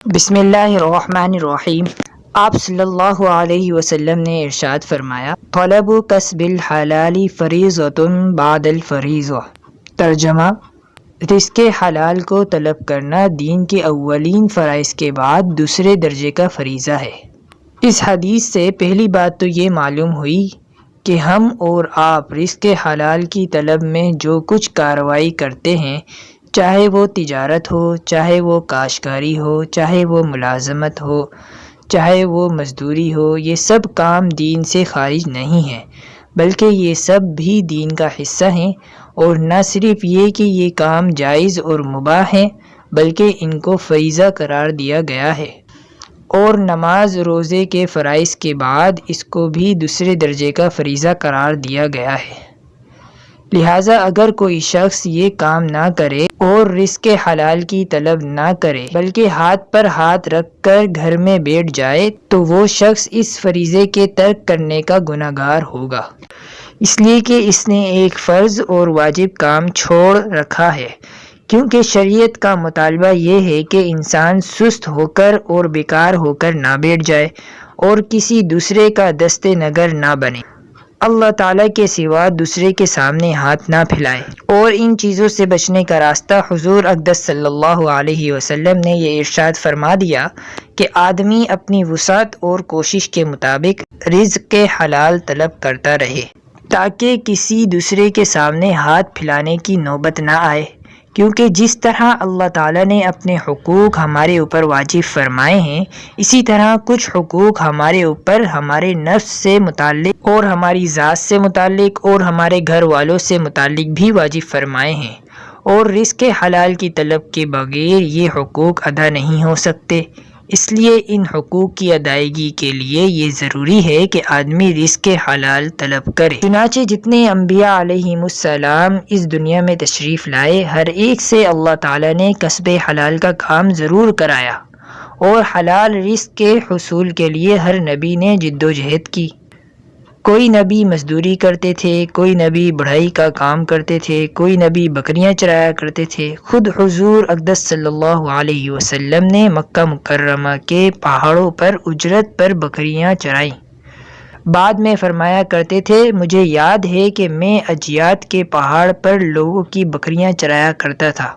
بسم اللہ الرحمن الرحیم۔ آپ صلی اللہ علیہ وسلم نے ارشاد فرمایا، طلب کسب الحلال فریضۃ بعد الفریضہ۔ ترجمہ، رزق حلال کو طلب کرنا دین کے اولین فرائض کے بعد دوسرے درجے کا فریضہ ہے۔ اس حدیث سے پہلی بات تو یہ معلوم ہوئی کہ ہم اور آپ رزق حلال کی طلب میں جو کچھ کارروائی کرتے ہیں، چاہے وہ تجارت ہو، چاہے وہ کاشتکاری ہو، چاہے وہ ملازمت ہو، چاہے وہ مزدوری ہو، یہ سب کام دین سے خارج نہیں ہیں، بلکہ یہ سب بھی دین کا حصہ ہیں۔ اور نہ صرف یہ کہ یہ کام جائز اور مباح ہیں، بلکہ ان کو فریضہ قرار دیا گیا ہے۔ اور نماز روزے کے فرائض کے بعد اس کو بھی دوسرے درجے کا فریضہ قرار دیا گیا ہے۔ لہٰذا اگر کوئی شخص یہ کام نہ کرے اور رزق حلال کی طلب نہ کرے، بلکہ ہاتھ پر ہاتھ رکھ کر گھر میں بیٹھ جائے، تو وہ شخص اس فریضے کے ترک کرنے کا گناہ گار ہوگا، اس لیے کہ اس نے ایک فرض اور واجب کام چھوڑ رکھا ہے۔ کیونکہ شریعت کا مطالبہ یہ ہے کہ انسان سست ہو کر اور بیکار ہو کر نہ بیٹھ جائے اور کسی دوسرے کا دست نگر نہ بنے، اللہ تعالیٰ کے سوا دوسرے کے سامنے ہاتھ نہ پھیلائے۔ اور ان چیزوں سے بچنے کا راستہ حضور اقدس صلی اللہ علیہ وسلم نے یہ ارشاد فرما دیا کہ آدمی اپنی وسعت اور کوشش کے مطابق رزق حلال طلب کرتا رہے، تاکہ کسی دوسرے کے سامنے ہاتھ پھیلانے کی نوبت نہ آئے۔ کیونکہ جس طرح اللہ تعالیٰ نے اپنے حقوق ہمارے اوپر واجب فرمائے ہیں، اسی طرح کچھ حقوق ہمارے اوپر ہمارے نفس سے متعلق اور ہماری ذات سے متعلق اور ہمارے گھر والوں سے متعلق بھی واجب فرمائے ہیں، اور رزق حلال کی طلب کے بغیر یہ حقوق ادا نہیں ہو سکتے۔ اس لیے ان حقوق کی ادائیگی کے لیے یہ ضروری ہے کہ آدمی رزق حلال طلب کرے۔ چنانچہ جتنے انبیاء علیہم السلام اس دنیا میں تشریف لائے، ہر ایک سے اللہ تعالیٰ نے کسب حلال کا کام ضرور کرایا، اور حلال رزق کے حصول کے لیے ہر نبی نے جد و جہد کی۔ کوئی نبی مزدوری کرتے تھے، کوئی نبی بڑھائی کا کام کرتے تھے، کوئی نبی بکریاں چرایا کرتے تھے۔ خود حضور اقدس صلی اللہ علیہ وسلم نے مکہ مکرمہ کے پہاڑوں پر اجرت پر بکریاں چرائیں۔ بعد میں فرمایا کرتے تھے، مجھے یاد ہے کہ میں اجیات کے پہاڑ پر لوگوں کی بکریاں چرایا کرتا تھا۔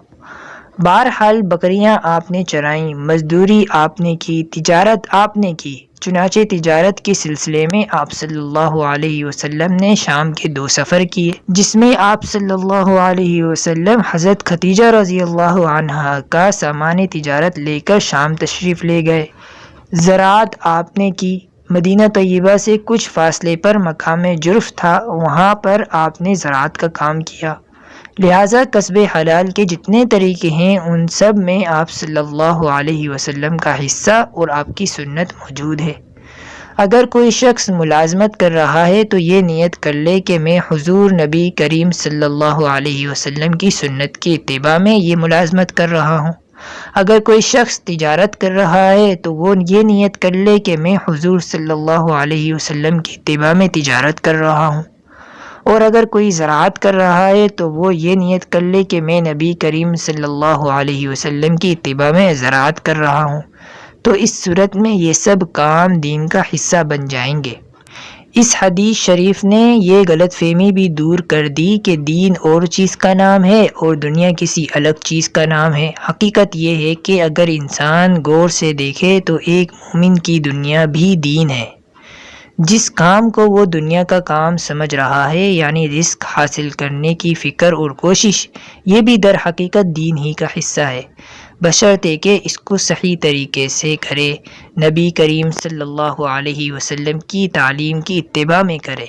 بہرحال بکریاں آپ نے چرائیں، مزدوری آپ نے کی، تجارت آپ نے کی۔ چنانچہ تجارت کے سلسلے میں آپ صلی اللہ علیہ وسلم نے شام کے 2 سفر کیے، جس میں آپ صلی اللہ علیہ وسلم حضرت خدیجہ رضی اللہ عنہا کا سامان تجارت لے کر شام تشریف لے گئے۔ زراعت آپ نے کی۔ مدینہ طیبہ سے کچھ فاصلے پر مقام جرف تھا، وہاں پر آپ نے زراعت کا کام کیا۔ لہٰذا کسب حلال کے جتنے طریقے ہیں، ان سب میں آپ صلی اللہ علیہ وسلم کا حصہ اور آپ کی سنت موجود ہے۔ اگر کوئی شخص ملازمت کر رہا ہے تو یہ نیت کر لے کہ میں حضور نبی کریم صلی اللہ علیہ وسلم کی سنت کی اتباع میں یہ ملازمت کر رہا ہوں۔ اگر کوئی شخص تجارت کر رہا ہے تو وہ یہ نیت کر لے کہ میں حضور صلی اللہ علیہ وسلم کی اتباع میں تجارت کر رہا ہوں۔ اور اگر کوئی زراعت کر رہا ہے تو وہ یہ نیت کر لے کہ میں نبی کریم صلی اللہ علیہ وسلم کی اتباع میں زراعت کر رہا ہوں، تو اس صورت میں یہ سب کام دین کا حصہ بن جائیں گے۔ اس حدیث شریف نے یہ غلط فہمی بھی دور کر دی کہ دین اور چیز کا نام ہے اور دنیا کسی الگ چیز کا نام ہے۔ حقیقت یہ ہے کہ اگر انسان غور سے دیکھے تو ایک مومن کی دنیا بھی دین ہے۔ جس کام کو وہ دنیا کا کام سمجھ رہا ہے، یعنی رزق حاصل کرنے کی فکر اور کوشش، یہ بھی در حقیقت دین ہی کا حصہ ہے، بشرطے کہ اس کو صحیح طریقے سے کرے، نبی کریم صلی اللہ علیہ وسلم کی تعلیم کی اتباع میں کرے۔